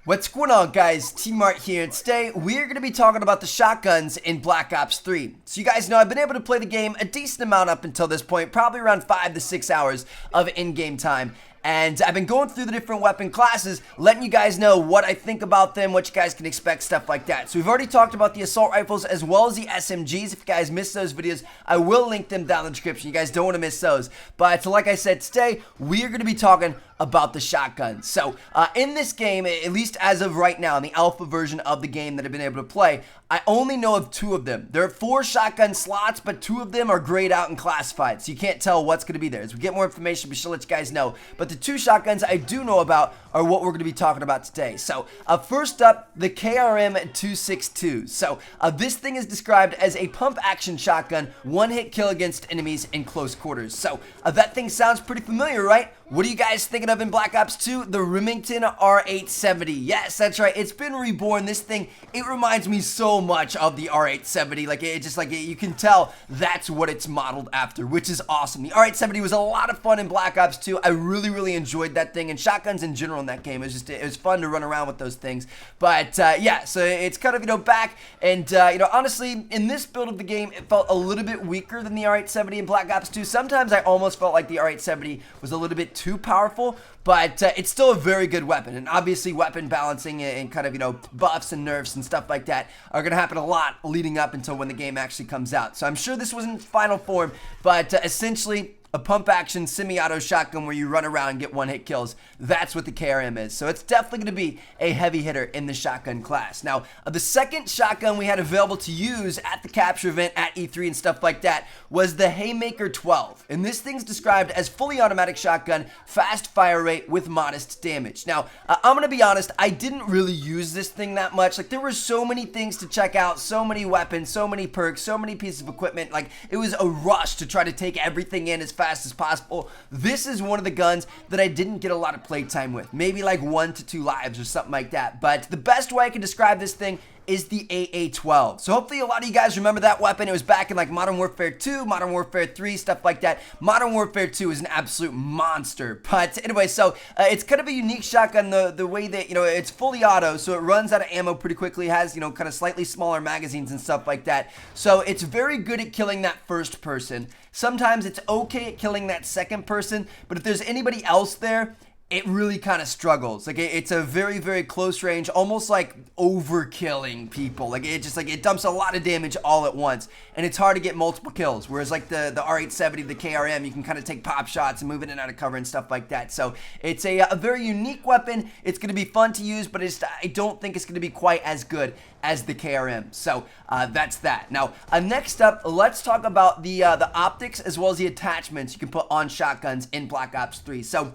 What's going on, guys? T-Mart here, and today we're going to be talking about the shotguns in Black Ops 3. So you guys know I've been able to play the game a decent amount up until this point, probably around 5 to 6 hours of in-game time. And I've been going through the different weapon classes, letting you guys know what I think about them, what you guys can expect, stuff like that. So we've already talked about the assault rifles as well as the SMGs. If you guys missed those videos, I will link them down in the description. You guys don't want to miss those. But like I said, today we are going to be talking about the shotguns. So in this game, at least as of right now, in the alpha version of the game that I've been able to play, I only know of 2 of them. There are 4 shotgun slots, but 2 of them are grayed out and classified, so you can't tell what's going to be there. As we get more information, we should let you guys know. But the 2 shotguns I do know about are what we're going to be talking about today. So first up, the KRM 262. So this thing is described as a pump action shotgun, one-hit kill against enemies in close quarters. So that thing sounds pretty familiar, right? What are you guys thinking of in Black Ops 2? The Remington R870. Yes, that's right. It's been reborn. This thing, it reminds me so much of the R870. Like, it just like, you can tell that's what it's modeled after, which is awesome. The R870 was a lot of fun in Black Ops 2. I really enjoyed that thing, and shotguns in general in that game. It was fun to run around with those things. But yeah, so it's kind of, back, and honestly, in this build of the game, it felt a little bit weaker than the R870 in Black Ops 2. Sometimes I almost felt like the R870 was a little bit too powerful, but it's still a very good weapon. And obviously weapon balancing and kind of buffs and nerfs and stuff like that are going to happen a lot leading up until when the game actually comes out. So I'm sure this wasn't final form, but essentially a pump action semi-auto shotgun where you run around and get one-hit kills. That's what the KRM is. So it's definitely going to be a heavy hitter in the shotgun class. Now, the second shotgun we had available to use at the capture event at E3 and stuff like that was the Haymaker 12. And this thing's described as fully automatic shotgun, fast fire rate with modest damage. Now, I'm going to be honest, I didn't really use this thing that much. Like, there were so many things to check out, so many weapons, so many perks, so many pieces of equipment. Like, it was a rush to try to take everything in as fast as possible. This is one of the guns that I didn't get a lot of playtime with. Maybe like 1 to 2 lives or something like that. But the best way I can describe this thing is the AA12. So hopefully a lot of you guys remember that weapon. It was back in like Modern Warfare 2, Modern Warfare 3, stuff like that. Modern Warfare 2 is an absolute monster. But anyway, so it's kind of a unique shotgun, the way that, it's fully auto, so it runs out of ammo pretty quickly, has, kind of slightly smaller magazines and stuff like that. So it's very good at killing that first person. Sometimes it's okay at killing that second person, but if there's anybody else there, it really kind of struggles. Like, it's a very close range, almost like overkilling people. Like, it dumps a lot of damage all at once, and it's hard to get multiple kills. Whereas like the R870, the KRM, you can kind of take pop shots and move in and out of cover and stuff like that. So it's a very unique weapon. It's going to be fun to use, but I don't think it's going to be quite as good as the KRM. So that's that. Now, next up, let's talk about the optics as well as the attachments you can put on shotguns in Black Ops 3. So,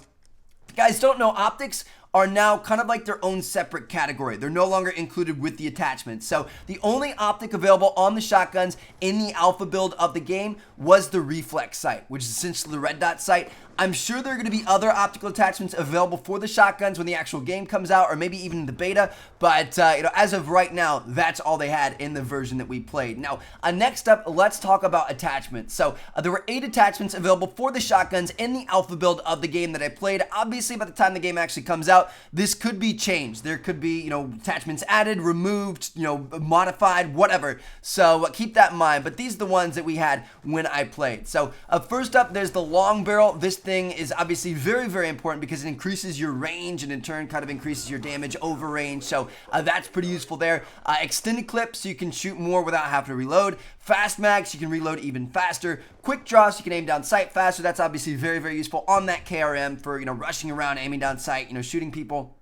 if you guys don't know, optics are now kind of like their own separate category. They're no longer included with the attachments. So the only optic available on the shotguns in the alpha build of the game was the reflex sight, which is essentially the red dot sight. I'm sure there are going to be other optical attachments available for the shotguns when the actual game comes out, or maybe even the beta, but as of right now, that's all they had in the version that we played. Now, next up, let's talk about attachments. So there were 8 attachments available for the shotguns in the alpha build of the game that I played. Obviously, by the time the game actually comes out, this could be changed. There could be, attachments added, removed, modified, whatever. So keep that in mind, but these are the ones that we had when I played. So first up, there's the long barrel. This thing is obviously very important because it increases your range and in turn kind of increases your damage over range. So that's pretty useful there. Extended clip, so you can shoot more without having to reload. Fast mag, so you can reload even faster. Quick draw, so you can aim down sight faster. That's obviously very useful on that KRM for, rushing around, aiming down sight, shooting people.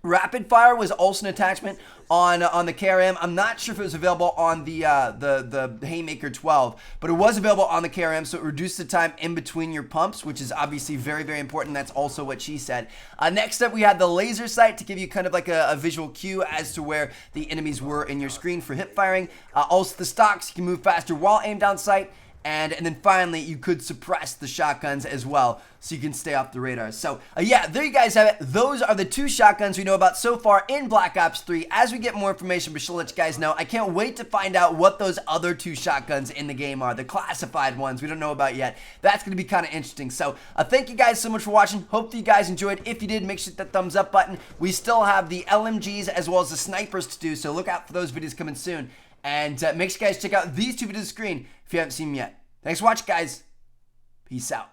Rapid fire was also an attachment on the KRM. I'm not sure if it was available on the Haymaker 12, but it was available on the KRM, so it reduced the time in between your pumps, which is obviously very important. That's also what she said. Next up, we had the laser sight to give you kind of like a visual cue as to where the enemies were in your screen for hip firing. Also the stocks, you can move faster while aimed down sight. And then finally, you could suppress the shotguns as well so you can stay off the radar. So yeah, there you guys have it. Those are the 2 shotguns we know about so far in Black Ops 3. As we get more information, we shall let you guys know. I can't wait to find out what those other 2 shotguns in the game are, the classified ones we don't know about yet. That's going to be kind of interesting. So thank you guys so much for watching. Hope that you guys enjoyed. If you did, make sure to hit that thumbs up button. We still have the LMGs as well as the snipers to do, so look out for those videos coming soon. And make sure you guys check out these 2 videos on the screen if you haven't seen them yet. Thanks for watching, guys. Peace out.